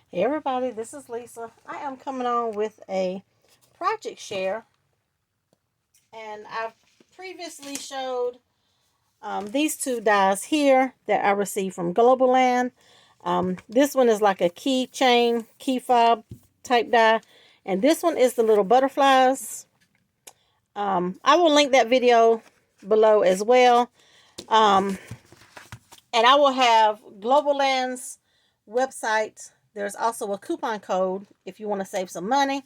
Hey everybody, this is Lisa. I am coming on with a project share, and I've previously showed these two dies here that I received from Globleland. This one is like a keychain, key fob type die, and this one is the little butterflies. I will link that video below as well, and I will have Globleland's website. There's also a coupon code if you want to save some money.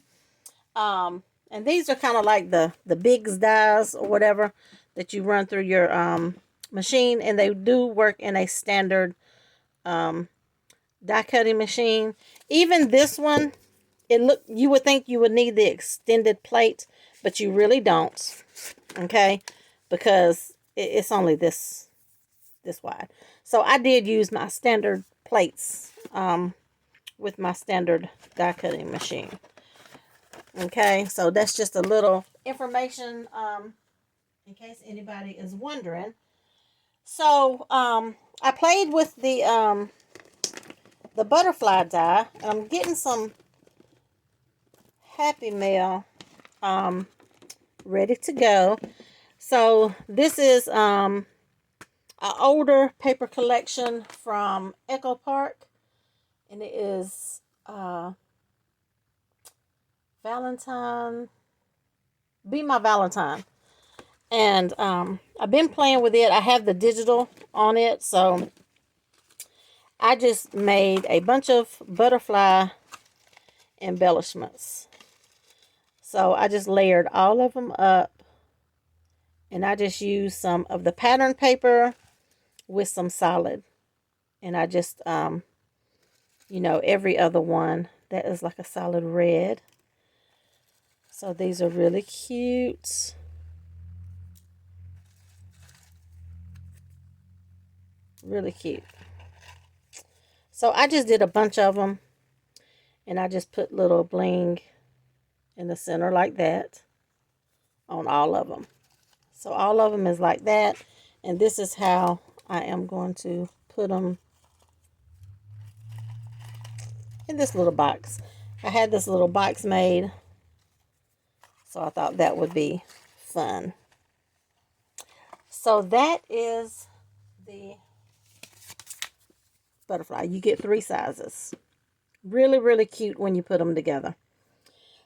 And these are kind of like the bigs dies or whatever that you run through your machine, and they do work in a standard die cutting machine. Even this one, you would think you would need the extended plate, but you really don't. Okay, because it's only this wide. So I did use my standard plates with my standard die cutting machine. Okay, so that's just a little information in case anybody is wondering. So I played with the butterfly die. I'm getting some Happy Mail ready to go. So this is an older paper collection from Echo Park, and it is Valentine, Be My Valentine. And I've been playing with it. I have the digital on it, so I just made a bunch of butterfly embellishments. So I just layered all of them up, and I just used some of the pattern paper with some solid. And I just, every other one that is like a solid red. So these are really cute. Really cute. So I just did a bunch of them, and I just put little bling in the center like that on all of them. So all of them is like that, and this is how I am going to put them in this little box. I had this little box made, so I thought that would be fun. So that is the butterfly. You get 3 sizes. Really, really cute when you put them together.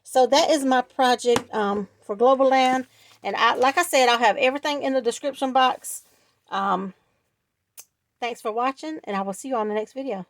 So that is my project for Globleland. And like I said, I'll have everything in the description box. Thanks for watching, and I will see you on the next video.